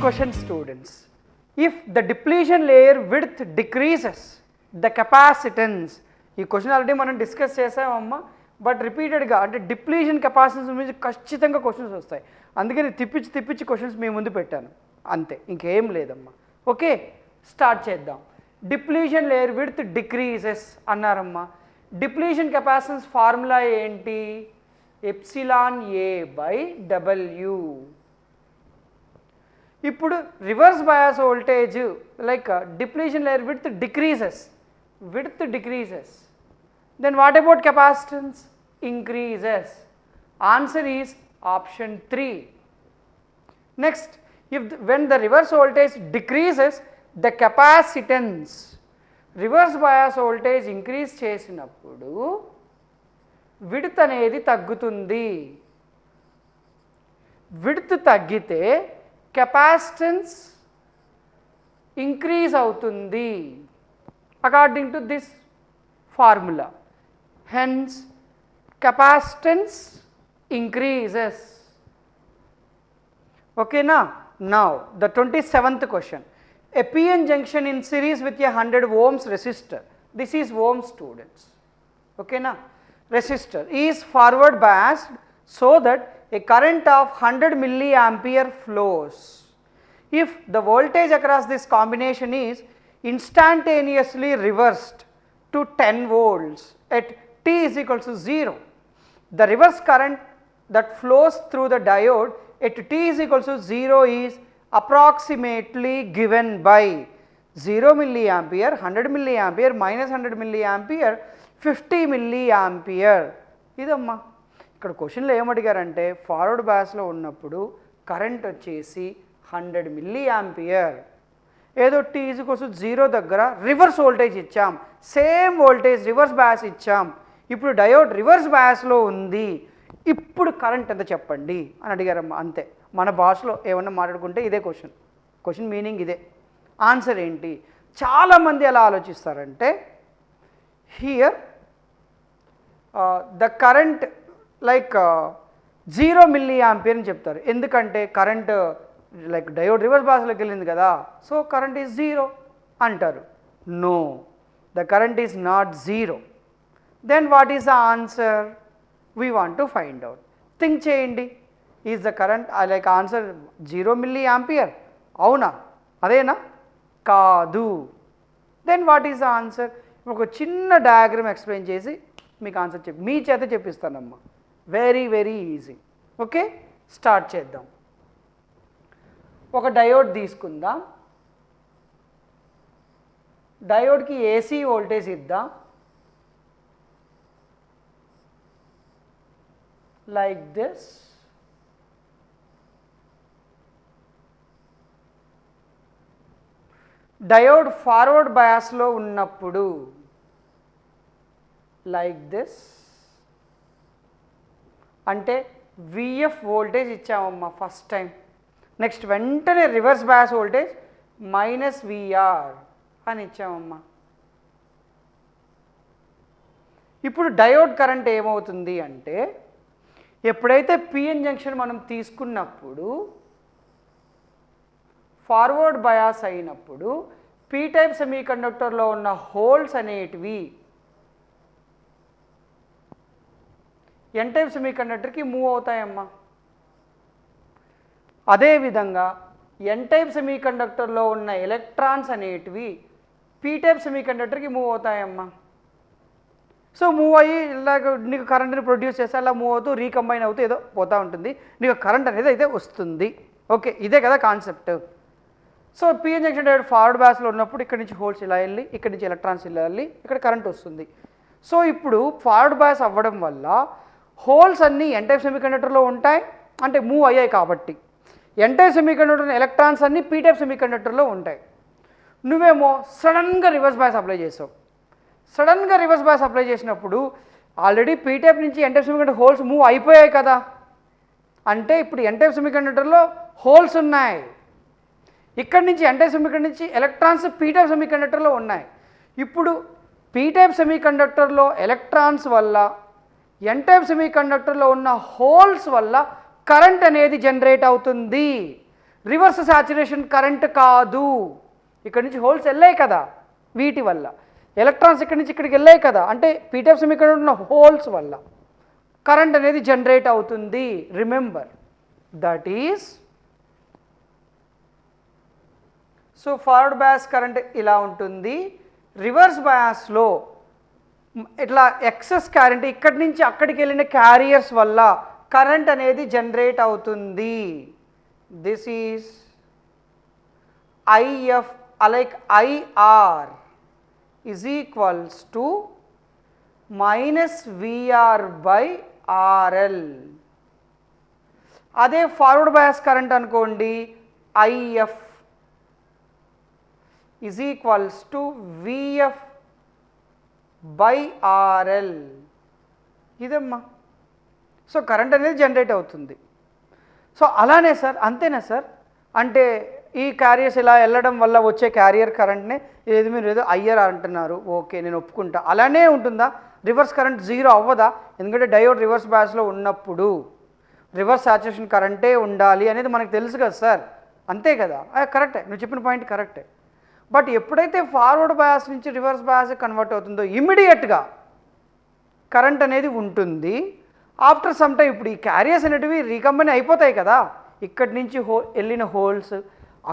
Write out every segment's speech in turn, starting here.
question, students. If the depletion layer width decreases, the capacitance, ఈ question already మనం discuss చేసామమ్మా, but రిపీటెడ్గా అంటే depletion capacitance నుంచి ఖచ్చితంగా క్వశ్చన్స్ వస్తాయి. అందుకని తిప్పించి క్వశ్చన్స్ మీ ముందు పెట్టాను, అంతే, ఇంకేం లేదమ్మా. ఓకే, స్టార్ట్ చేద్దాం. డిప్లీషన్ లేయర్ విడ్త్ డిక్రీజెస్ అన్నారమ్మా. డిప్లీషన్ కెపాసిటెన్స్ ఫార్ములా ఏంటి? Epsilon A by W. ఇప్పుడు reverse bias voltage like depletion layer width decreases, then what about capacitance? Increases. Answer is option 3. Next, when the reverse voltage decreases, the capacitance, reverse bias voltage increase చేసినప్పుడు width అనేది తగ్గుతుంది. Width తగ్గితే capacitance increase అవుతుంది according to this formula. Hence, capacitance increases. Okay, now the 27th question. A PN junction in series with a 100 ohms resistor. This is ohms, students. Okay, resistor is forward biased so that a current of 100 milliampere flows. If the voltage across this combination is instantaneously reversed to 10 volts at t is equal to 0, the reverse current that flows through the diode at t is equal to 0 is approximately given by 0 milliampere, 100 milliampere, minus 100 milliampere, 50 milliampere. ఇదమ్మా ఇక్కడ క్వశ్చన్లో ఏమడిగారంటే forward బయాస్లో ఉన్నప్పుడు current వచ్చేసి 100 milliampere, ఏదో t is equals to 0 దగ్గర reverse voltage ఇచ్చాం, same voltage reverse bias ఇచ్చాం. ఇప్పుడు డయోడ్ రివర్స్ బయాస్లో ఉంది, ఇప్పుడు కరెంట్ ఎంత చెప్పండి అని అడిగారమ్మా. అంతే, మన భాషలో ఏమన్నా మాట్లాడుకుంటే ఇదే క్వశ్చన్ మీనింగ్ ఇదే. ఆన్సర్ ఏంటి? చాలామంది ఎలా ఆలోచిస్తారంటే here the current like 0 milliampere అని చెప్తారు. ఎందుకంటే కరెంట్ లైక్ డయోడ్ రివర్స్ బయాస్లోకి వెళ్ళింది కదా, సో కరెంట్ ఈజ్ 0 అంటారు. No, the current is not 0. Then what is the answer? We want to find out. Think చేయండి. Is the current like answer 0 milliampere? అవునా? అదేనా? కాదు. Then what is the answer? ఒక చిన్న డయాగ్రామ్ ఎక్స్ప్లెయిన్ చేసి మీకు answer మీ చేత చెప్పిస్తానమ్మా. Very very easy. Okay, start చేద్దాం. ఒక డయోడ్ తీసుకుందాం. డయోడ్కి ఏసీ వోల్టేజ్ ఇద్దాం లైక్ దిస్. డయోడ్ ఫార్వర్డ్ బయాస్లో ఉన్నప్పుడు లైక్ దిస్, అంటే విఎఫ్ వోల్టేజ్ ఇచ్చామమ్మా ఫస్ట్ టైం. నెక్స్ట్ వెంటనే రివర్స్ బయాస్ వోల్టేజ్ -VR అని ఇచ్చామమ్మా. ఇప్పుడు డయోడ్ కరెంట్ ఏమవుతుంది అంటే ఎప్పుడైతే పిఎన్ జంక్షన్ మనం తీసుకున్నప్పుడు ఫార్వర్డ్ బయాస్ అయినప్పుడు పీ టైప్ సెమీకండక్టర్లో ఉన్న హోల్స్ అనేటివి ఎన్ టైప్ సెమీకండక్టర్కి మూవ్ అవుతాయమ్మా. అదేవిధంగా ఎన్ టైప్ సెమీకండక్టర్లో ఉన్న ఎలక్ట్రాన్స్ అనేటివి పీ టైప్ సెమీకండక్టర్కి మూవ్ అవుతాయమ్మా. సో మూవ్ అయ్యి ఇలాగ నీకు కరెంట్ని ప్రొడ్యూస్ చేస్తే అలా మూవ్ అవుతూ రీకంబైన్ అవుతూ ఏదో పోతూ ఉంటుంది, నీకు కరెంట్ అనేది అయితే వస్తుంది. ఓకే, ఇదే కదా concept. So PN junction diode forward బయాస్లో ఉన్నప్పుడు ఇక్కడ నుంచి హోల్స్ ఇలా వెళ్ళి ఇక్కడ నుంచి ఎలక్ట్రాన్స్ ఇలా వెళ్ళి ఇక్కడ కరెంట్ వస్తుంది. సో ఇప్పుడు ఫార్వర్డ్ బయాస్ అవ్వడం వల్ల హోల్స్ అన్నీ ఎన్ టైప్ సెమీకండక్టర్లో ఉంటాయి, అంటే మూవ్ అయ్యాయి కాబట్టి. ఎన్ టైప్ సెమీకండక్టర్ ఎలక్ట్రాన్స్ అన్నీ పీ టైప్ సెమీకండక్టర్లో ఉంటాయి. నువ్వేమో సడన్గా రివర్స్ బయాస్ అప్లై చేసావు. సడన్గా రివర్స్ బయాస్ అప్లై చేసినప్పుడు ఆల్రెడీ పీ టైప్ నుంచి n type semiconductor holes move అయిపోయాయి కదా, అంటే ఇప్పుడు ఎన్ టైప్ సెమీకండక్టర్లో హోల్స్ ఉన్నాయి. ఇక్కడి నుంచి ఎన్ టైప్ సెమీకండక్టర్ నుంచి ఎలక్ట్రాన్స్ పీ టైప్ సెమీకండక్టర్లో ఉన్నాయి. ఇప్పుడు పీ టైప్ సెమీకండక్టర్లో ఎలక్ట్రాన్స్ వల్ల ఎన్ టైప్ సెమీకండక్టర్లో ఉన్న హోల్స్ వల్ల కరెంట్ అనేది జనరేట్ అవుతుంది. రివర్స్ సాచురేషన్ కరెంట్ కాదు. ఇక్కడ నుంచి హోల్స్ వెళ్ళాయి కదా, వీటి వల్ల ఎలక్ట్రాన్స్ ఇక్కడి నుంచి ఇక్కడికి వెళ్ళాయి కదా, అంటే పీ టైప్ సెమీకండక్టర్ ఉన్న హోల్స్ వల్ల కరెంట్ అనేది జనరేట్ అవుతుంది. Remember that is, so forward bias current ఇలా ఉంటుంది. రివర్స్ బయాస్లో ఇట్లా ఎక్సెస్ కరెంట్ ఇక్కడి నుంచి అక్కడికి వెళ్ళిన క్యారియర్స్ వల్ల కరెంట్ అనేది జనరేట్ అవుతుంది. This is IF like IR is equals to -VR/RL. అదే ఫార్వర్డ్ బయాస్ కరెంట్ అనుకోండి, IF is equals to VF/RL. ఇదమ్మా. సో కరెంట్ అనేది జనరేట్ అవుతుంది. సో అలానే సార్, అంతేనా సార్? అంటే ఈ క్యారియర్స్ ఇలా వెళ్ళడం వల్ల వచ్చే క్యారియర్ కరెంట్నే ఏది మీరు ఏదో IR అంటున్నారు, ఓకే నేను ఒప్పుకుంటా. అలానే ఉంటుందా? రివర్స్ కరెంట్ జీరో అవ్వదా? ఎందుకంటే డయోడ్ రివర్స్ బయాస్లో ఉన్నప్పుడు రివర్స్ సాచురేషన్ కరెంటే ఉండాలి అనేది మనకు తెలుసు కదా సార్, అంతే కదా? కరెక్టే, నువ్వు చెప్పిన పాయింట్ కరెక్టే. బట్ ఎప్పుడైతే ఫార్వర్డ్ బయాస్ నుంచి రివర్స్ బయాస్ కన్వర్ట్ అవుతుందో ఇమ్మీడియట్గా కరెంట్ అనేది ఉంటుంది. ఆఫ్టర్ సమ్ టైం ఇప్పుడు ఈ క్యారియర్స్ అనేటివి రీకంబైన్ అయిపోతాయి కదా, ఇక్కడి నుంచి వెళ్ళిన హోల్స్,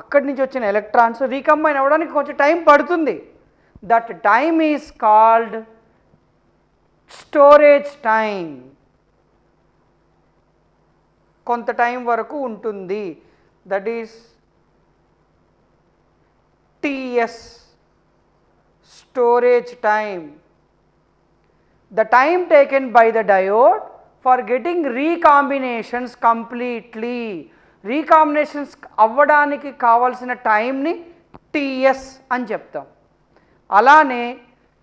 అక్కడి నుంచి వచ్చిన ఎలక్ట్రాన్స్ రీకంబైన్ అవ్వడానికి కొంచెం టైం పడుతుంది. That time is called storage time. కొంత టైం వరకు ఉంటుంది. That is TS, storage time. The time taken by the diode for getting recombinations completely. Recombinations అవ్వడానికి కావాల్సిన టైంని TS అని చెప్తాం. అలానే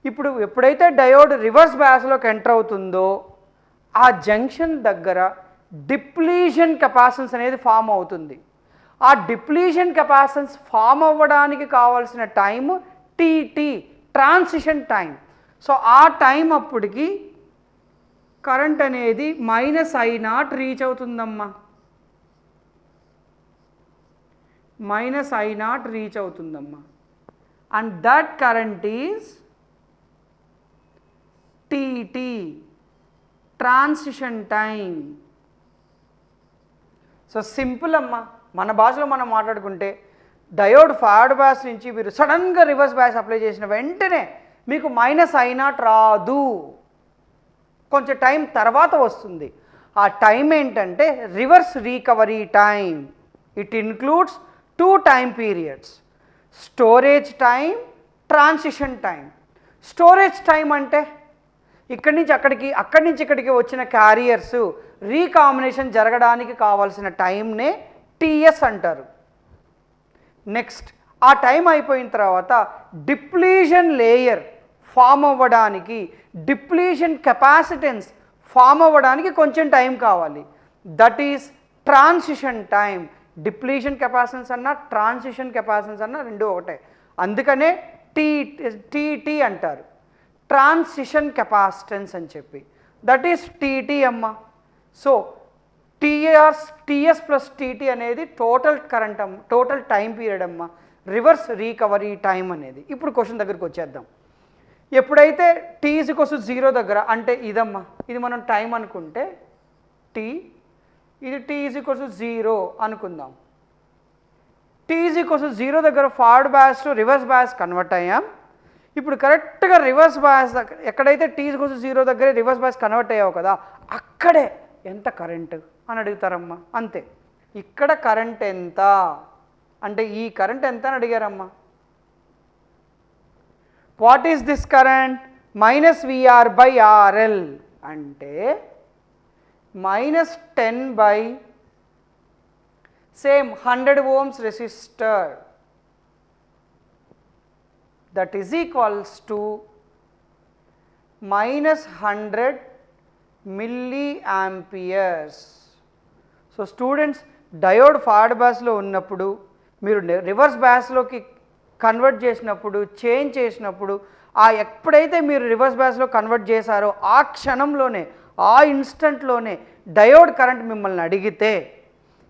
ఇప్పుడు ఎప్పుడైతే డయోడ్ రివర్స్ బయాస్లోకి ఎంటర్ అవుతుందో ఆ జంక్షన్ దగ్గర డిప్లీషన్ కెపాసిటెన్స్ అనేది ఫామ్ అవుతుంది. ఆ డిప్లీషన్ కెపాసిటెన్స్ ఫామ్ అవ్వడానికి కావాల్సిన time TT, transition time. So ఆ టైం అప్పటికి కరెంట్ అనేది -I0 రీచ్ అవుతుందమ్మా, -I0 రీచ్ అవుతుందమ్మా. And that current is TT, transition time. So simple అమ్మా, మన భాషలో మనం మాట్లాడుకుంటే డయోడ్ ఫార్వర్డ్ బయాస్ నుంచి మీరు సడన్గా రివర్స్ బయాస్ అప్లై చేసిన వెంటనే మీకు -I0 రాదు, కొంచెం టైం తర్వాత వస్తుంది. ఆ టైం ఏంటంటే reverse recovery time. It includes 2 time periods, storage time, transition time. Storage time అంటే ఇక్కడి నుంచి అక్కడికి, అక్కడి నుంచి ఇక్కడికి వచ్చిన క్యారియర్స్ రీకాంబినేషన్ జరగడానికి కావాల్సిన టైంనే TS అంటారు. నెక్స్ట్ ఆ టైం అయిపోయిన తర్వాత డిప్లీషన్ లేయర్ ఫామ్ అవ్వడానికి, డిప్లీషన్ కెపాసిటెన్స్ ఫామ్ అవ్వడానికి కొంచెం టైం కావాలి. That is transition time. Depletion capacitance అన్న ట్రాన్సిషన్ కెపాసిటెన్స్ అన్న రెండు ఒకటే, అందుకనే TT అంటారు, ట్రాన్సిషన్ కెపాసిటెన్స్ అని చెప్పి. దట్ ఈస్ TT అమ్మ. సో TS ప్లస్ TT అనేది టోటల్ కరెంట్ అమ్మ, టోటల్ టైం పీరియడ్ అమ్మ, రివర్స్ రికవరీ టైం అనేది. ఇప్పుడు క్వశ్చన్ దగ్గరికి వచ్చేద్దాం. ఎప్పుడైతే T=0 దగ్గర, అంటే ఇదమ్మా, ఇది మనం టైం అనుకుంటే T, ఇది T=0 అనుకుందాం. T=0 దగ్గర forward bias to reverse bias convert అయ్యాం. ఇప్పుడు కరెక్ట్గా రివర్స్ బయాస్ దగ్గర, ఎక్కడైతే T=0 దగ్గర రివర్స్ బయాస్ కన్వర్ట్ అయ్యావు కదా, అక్కడే ఎంత కరెంటు అని అడుగుతారమ్మా, అంతే. ఇక్కడ కరెంట్ ఎంత అంటే ఈ కరెంట్ ఎంత అని అడిగారమ్మా. What is this current? -VR/RL అంటే -10 same 100 ohms resistor, that is equals to -100 milliamperes. So students, diode forward బయాస్లో ఉన్నప్పుడు మీరు రివర్స్ బయాస్లోకి కన్వర్ట్ చేసినప్పుడు, చేంజ్ చేసినప్పుడు, ఎప్పుడైతే మీరు రివర్స్ బయాస్లో కన్వర్ట్ చేశారో ఆ క్షణంలోనే, ఆ ఇన్స్టంట్లోనే డయోడ్ కరెంట్ మిమ్మల్ని అడిగితే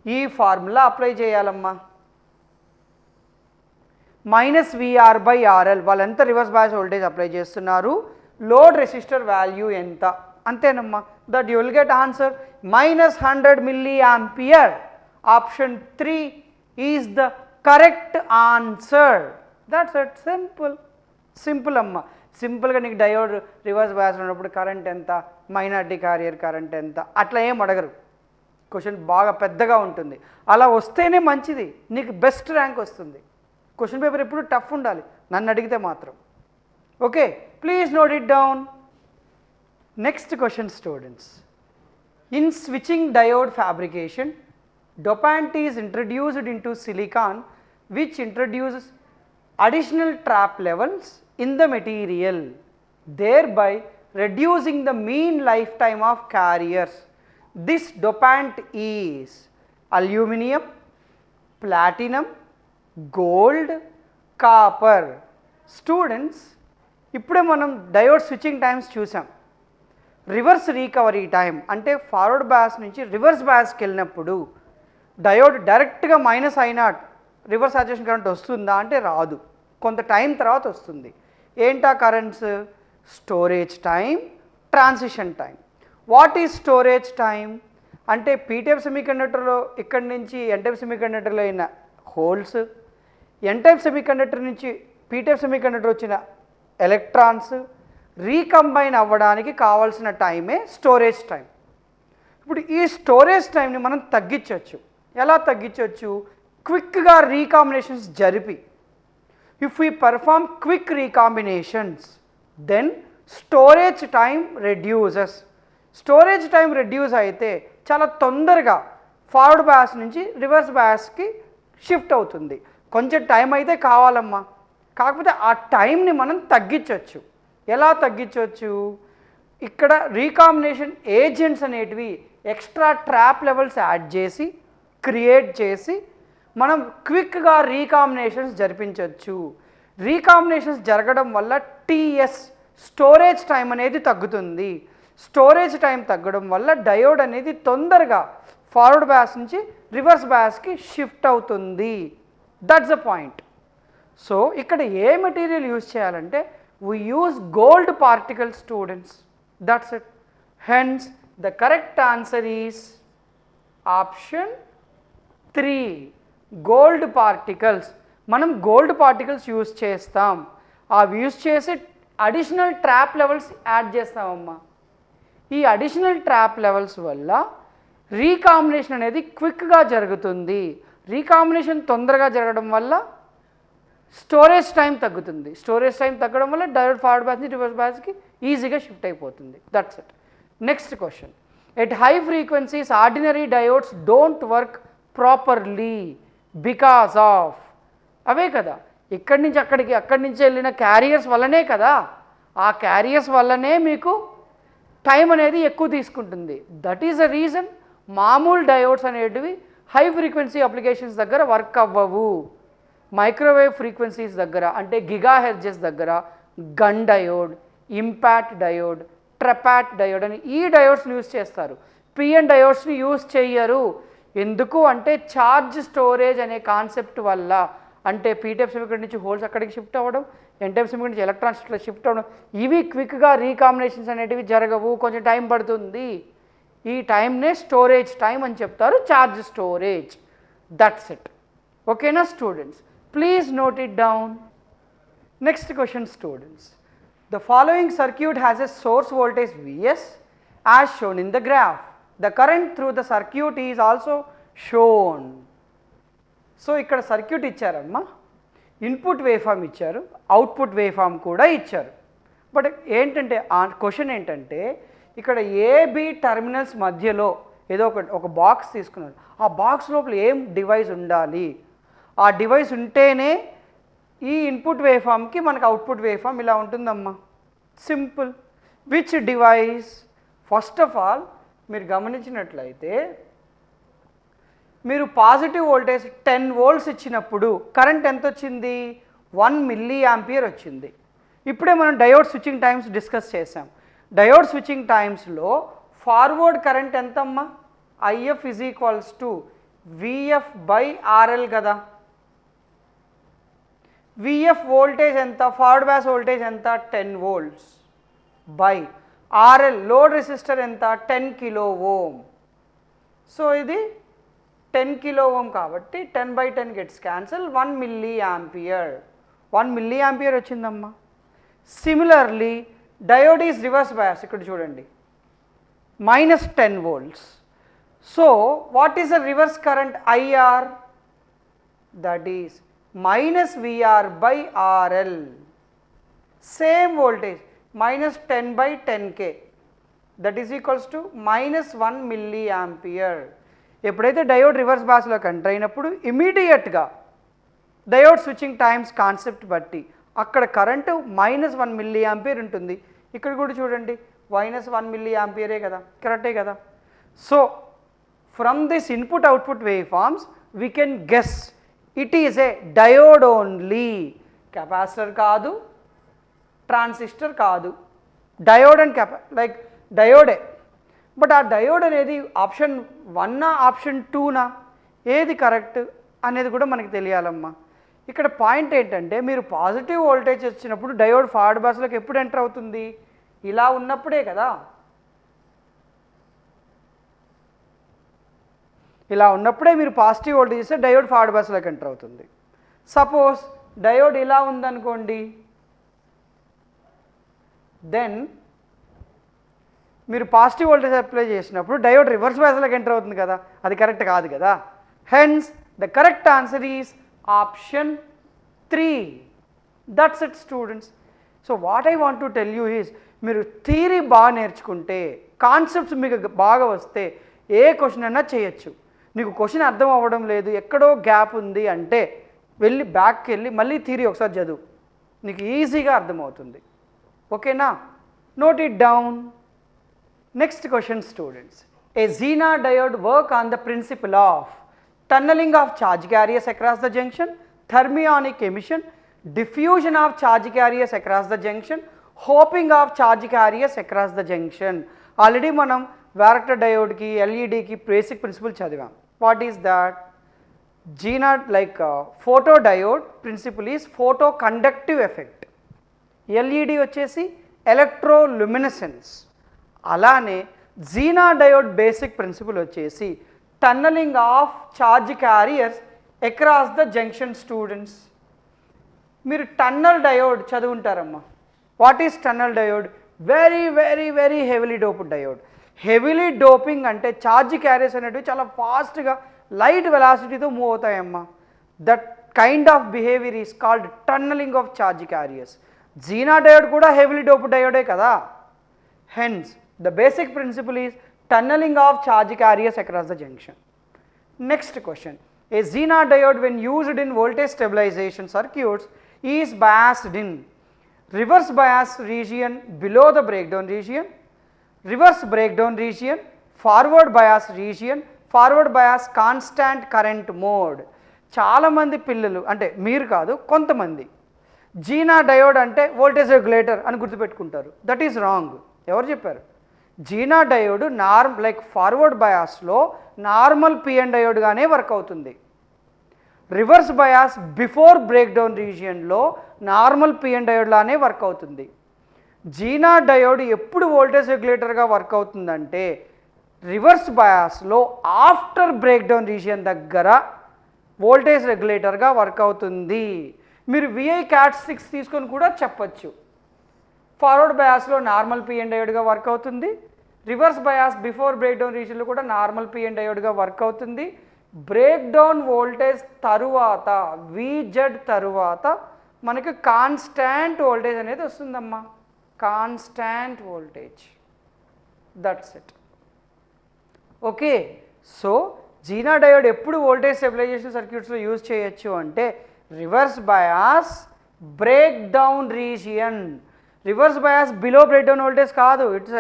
ఈ ఫార్ములా అప్లై చేయాలమ్మా. Minus VR by RL. వాళ్ళు ఎంత రివర్స్ బయాస్ వోల్టేజ్ అప్లై చేస్తున్నారు, లోడ్ రెసిస్టర్ వాల్యూ ఎంత, అంతేనమ్మా. That you will get answer minus 100 milliampere. Option 3 is the correct answer. That's it. Simple అమ్మ. సింపుల్గా నీకు డయోడ్ రివర్స్ బయాస్ ఉన్నప్పుడు కరెంట్ ఎంత, మైనారిటీ క్యారియర్ కరెంట్ ఎంత, అట్లా ఏం అడగరు. క్వశ్చన్ బాగా పెద్దగా ఉంటుంది. అలా వస్తేనే మంచిది, నీకు బెస్ట్ ర్యాంక్ వస్తుంది. క్వశ్చన్ పేపర్ ఎప్పుడు టఫ్ ఉండాలి నన్ను అడిగితే మాత్రం. Okay, please note it down. Next question students. In switching diode fabrication, dopant is introduced into silicon which introduces additional trap levels in the material, thereby reducing the mean lifetime of carriers. This dopant is aluminum, platinum, gold, copper. Students, ఇప్పుడే మనం diode switching times చూసాం. Reverse recovery time అంటే forward bias నుంచి reverse బయాస్కి వెళ్ళినప్పుడు diode డైరెక్ట్గా minus అయినా reverse saturation current వస్తుందా అంటే రాదు, కొంత టైం తర్వాత వస్తుంది. ఏంటా currents? Storage time, transition time. What is storage time అంటే పీటైప్ సెమీకండక్టర్లో ఇక్కడి నుంచి ఎన్టైప్ సెమీకండక్టర్లో అయిన హోల్స్, ఎన్టైప్ సెమీకండక్టర్ నుంచి పీటైప్ సెమీకండక్టర్ వచ్చిన ఎలక్ట్రాన్స్ రీకంబైన్ అవ్వడానికి కావాల్సిన టైమే స్టోరేజ్ టైం. ఇప్పుడు ఈ స్టోరేజ్ టైంని మనం తగ్గించవచ్చు. ఎలా తగ్గించవచ్చు? క్విక్గా రీకాంబినేషన్స్ జరిపి. If we perform quick recombinations then storage time reduces. Storage time reduce అయితే చాలా తొందరగా ఫార్వర్డ్ బయాస్ నుంచి రివర్స్ బయాస్కి షిఫ్ట్ అవుతుంది. కొంచెం టైం అయితే కావాలమ్మా, కాకపోతే ఆ టైంని మనం తగ్గించవచ్చు. ఎలా తగ్గించవచ్చు? ఇక్కడ రీకాంబినేషన్ ఏజెంట్స్ అనేటివి ఎక్స్ట్రా ట్రాప్ లెవెల్స్ యాడ్ చేసి క్రియేట్ చేసి మనం క్విక్గా రీకాంబినేషన్స్ జరిపించవచ్చు. రీకాంబినేషన్స్ జరగడం వల్ల టీఎస్ స్టోరేజ్ టైం అనేది తగ్గుతుంది. స్టోరేజ్ టైం తగ్గడం వల్ల డయోడ్ అనేది తొందరగా ఫార్వర్డ్ బయాస్ నుంచి రివర్స్ బయాస్కి షిఫ్ట్ అవుతుంది. That's the point. సో ఇక్కడ ఏ మెటీరియల్ యూజ్ చేయాలంటే we use gold particles, students. That's it. Hence the correct answer is option 3, gold particles. మనం గోల్డ్ పార్టికల్స్ యూజ్ చేస్తాం. అవి యూజ్ చేసి అడిషనల్ ట్రాప్ లెవెల్స్ యాడ్ చేస్తామమ్మా. ఈ అడిషనల్ ట్రాప్ లెవెల్స్ వల్ల recombination అనేది క్విక్గా జరుగుతుంది. రీకాంబినేషన్ తొందరగా జరగడం వల్ల స్టోరేజ్ టైం తగ్గుతుంది. స్టోరేజ్ టైం తగ్గడం వల్ల డయోడ్ ఫార్వర్డ్ బయాస్ నుంచి రివర్స్ బయాస్కి ఈజీగా షిఫ్ట్ అయిపోతుంది. That's it. Next question. At high frequencies ordinary diodes don't work properly because of. అవే కదా, ఇక్కడి నుంచి అక్కడికి, అక్కడి నుంచి వెళ్ళిన క్యారియర్స్ వల్లనే కదా, ఆ క్యారియర్స్ వల్లనే మీకు టైం అనేది ఎక్కువ తీసుకుంటుంది. దట్ ఈస్ ద రీజన్ మామూలు డయోడ్స్ అనేటివి హై ఫ్రీక్వెన్సీ అప్లికేషన్స్ దగ్గర వర్క్ అవ్వవు. మైక్రోవేవ్ ఫ్రీక్వెన్సీస్ దగ్గర అంటే గిగా హెర్ట్జెస్ దగ్గర gun diode, impact diode, TRAPATT diode అని ఈ డయోడ్స్ని యూజ్ చేస్తారు. పిఎన్ డయోడ్స్ని యూజ్ చేయరు. ఎందుకు అంటే ఛార్జ్ స్టోరేజ్ అనే కాన్సెప్ట్ వల్ల. అంటే పీటైప్ సెమీకండక్టర్ నుంచి హోల్స్ అక్కడికి షిఫ్ట్ అవ్వడం, ఎన్టైప్ సెమీకండక్టర్ నుంచి ఎలక్ట్రాన్స్ ఇట్లా షిఫ్ట్ అవ్వడం, ఇవి క్విక్గా రీకాంబినేషన్స్ అనేటివి జరగవు, కొంచెం టైం పడుతుంది. ఈ టైంనే స్టోరేజ్ టైం అని చెప్తారు, ఛార్జ్ స్టోరేజ్. That's it. ఓకేనా students? Please note it down. Next question, students. The following circuit has a source voltage Vs as shown in the graph. The current through the circuit is also shown. So ఇక్కడ circuit ఇచ్చారమ్మా, input wave form ఇచ్చారు, output wave form కూడా ఇచ్చారు. But ఏంటంటే ఆ question ఏంటంటే ఇక్కడ AB terminals మధ్యలో ఏదో ఒక బాక్స్ తీసుకున్నారు. ఆ బాక్స్ లోపల ఏం డివైస్ ఉండాలి, ఆ డివైస్ ఉంటేనే ఈ ఇన్పుట్ వేవ్ ఫామ్కి మనకు అవుట్పుట్ వేవ్ ఫామ్ ఇలా ఉంటుందమ్మా. Simple. Which device? First of all మీరు గమనించినట్లయితే మీరు పాజిటివ్ వోల్టేజ్ 10 volts ఇచ్చినప్పుడు కరెంట్ ఎంత వచ్చింది? 1 milli ampere వచ్చింది. ఇప్పుడే మనం డయోడ్ స్విచ్చింగ్ టైమ్స్ డిస్కస్ చేసాం. డయోడ్ స్విచ్చింగ్ టైమ్స్లో ఫార్వర్డ్ కరెంట్ ఎంతమ్మా? IF is equals to VF by RL కదా. విఎఫ్ వోల్టేజ్ ఎంత, ఫార్వర్డ్ బయాస్ వోల్టేజ్ ఎంత, 10 volts by RL load resistor ఎంత, 10 kilo ohm. సో ఇది 10 kilo ohm కాబట్టి 10/10 గెట్స్ క్యాన్సల్, 1 milliampere. 1 milliampere వచ్చిందమ్మా. Similarly diode is reverse bias, ఇక్కడ చూడండి -10 volts. So what is the reverse current IR? That is -VR/RL. Same voltage -10/10K, that is equals to -1 milliampere. ఎప్పుడైతే diode reverse బయాస్లోకి enter అయినప్పుడు ఇమీడియట్గా diode switching times concept బట్టి అక్కడ current -1 milliampere ఉంటుంది. ఇక్కడ కూడా చూడండి -1 milliampere కదా, కరెక్టే కదా. So from this input output wave forms we can guess it is a diode only, capacitor కాదు, ట్రాన్సిస్టర్ కాదు, డయోడ్ అండ్ లైక్ డయోడే. బట్ ఆ డయోడ్ అనేది ఆప్షన్ 1నా ఆప్షన్ 2నా, ఏది కరెక్ట్ అనేది కూడా మనకి తెలియాలమ్మా. ఇక్కడ పాయింట్ ఏంటంటే మీరు పాజిటివ్ వోల్టేజ్ వచ్చినప్పుడు డయోడ్ ఫార్వర్డ్ బయాస్లోకి ఎప్పుడు ఎంటర్ అవుతుంది, ఇలా ఉన్నప్పుడే కదా. ఇలా ఉన్నప్పుడే మీరు పాజిటివ్ వోల్టేజ్ ఇస్తే డయోడ్ ఫార్వర్డ్ బయాస్లోకి ఎంటర్ అవుతుంది. సపోజ్ డయోడ్ ఇలా ఉందనుకోండి, దెన్ మీరు పాజిటివ్ వోల్టేజ్ అప్లై చేసినప్పుడు డయోడ్ రివర్స్ బయాస్లోకి ఎంటర్ అవుతుంది కదా, అది కరెక్ట్ కాదు కదా. Hence the correct answer is option 3. That's it students. So what I want to tell you is, మీరు థియరీ బాగా నేర్చుకుంటే, కాన్సెప్ట్స్ మీకు బాగా వస్తే ఏ క్వశ్చన్ అయినా చేయొచ్చు. నీకు క్వశ్చన్ అర్థం అవ్వడం లేదు, ఎక్కడో గ్యాప్ ఉంది అంటే వెళ్ళి బ్యాక్కి వెళ్ళి మళ్ళీ థియరీ ఒకసారి చదువు, నీకు ఈజీగా అర్థమవుతుంది. ఓకేనా? Note it down. Next question students. A Zener diode work on the principle of tunneling of charge carriers across the junction, thermionic emission, diffusion of charge carriers across the junction, hopping of charge carriers across the junction. Already మనం varactor డయోడ్కి ఎల్ఈడికి basic principle చదివాం. What is that? Zener like photo diode principle is photo conductive effect. LED వచ్చేసి electroluminescence. అలానే Zener diode basic principle వచ్చేసి tunnelling of charge carriers across the junction. Students మీరు tunnel diode చదువుంటారమ్మా. What is tunnel diode? Very very very heavily doped diode. Heavily doping అంటే charge carriers అనేటివి చాలా ఫాస్ట్గా light వెలాసిటీతో మూవ్ అవుతాయమ్మా. That kind of behaviour is called tunnelling of charge carriers. Zener diode కూడా heavily doped డయోడే కదా. Hence the basic principle is tunneling of charge carriers across the junction. Next question. A Zener diode when used in voltage stabilization circuits is biased in reverse bias region below the breakdown region, reverse breakdown region, forward bias region, forward bias constant current mode. చాలా మంది పిల్లలు అంటే మీరు కాదు కొంతమంది Zener diode అంటే voltage regulator అని గుర్తుపెట్టుకుంటారు. That is wrong. ఎవరు చెప్పారు? Zener డయోడ్ లైక్ ఫార్వర్డ్ బయాస్లో నార్మల్ పిఎన్ డయోడ్గానే వర్క్ అవుతుంది. Reverse bias before break down రీజియన్లో నార్మల్ పిఎన్ డయోడ్లానే వర్క్ అవుతుంది. Zener డయోడ్ ఎప్పుడు వోల్టేజ్ రెగ్యులేటర్గా వర్క్ అవుతుందంటే రివర్స్ బయాస్లో ఆఫ్టర్ బ్రేక్ డౌన్ రీజియన్ దగ్గర వోల్టేజ్ రెగ్యులేటర్గా వర్క్ అవుతుంది. మీరు VI క్యారెక్టరిస్టిక్స్ తీసుకొని కూడా చెప్పచ్చు. ఫార్వర్డ్ బయాస్లో నార్మల్ పిఎన్ డయోడ్గా వర్క్ అవుతుంది. Reverse bias before break down రీజియన్లో కూడా నార్మల్ పిఎన్ డయోడ్గా వర్క్ అవుతుంది. బ్రేక్ డౌన్ వోల్టేజ్ తరువాత VZ తరువాత మనకి కాన్స్టాంట్ వోల్టేజ్ అనేది వస్తుందమ్మా. Constant voltage. That's it. Okay. So Zener diode ఎప్పుడు వోల్టేజ్ స్టెబిలైజేషన్ సర్క్యూట్స్లో యూజ్ చేయొచ్చు అంటే reverse bias break down region. Reverse bias below break down voltage కాదు, it's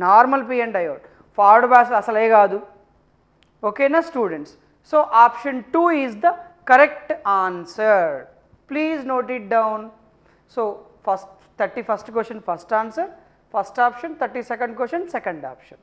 normal PN diode. Forward bias అసలే కాదు. ఓకేనా students? So option 2 is the correct answer. Please note it down. So 31st question first answer, first option. 32nd question second option.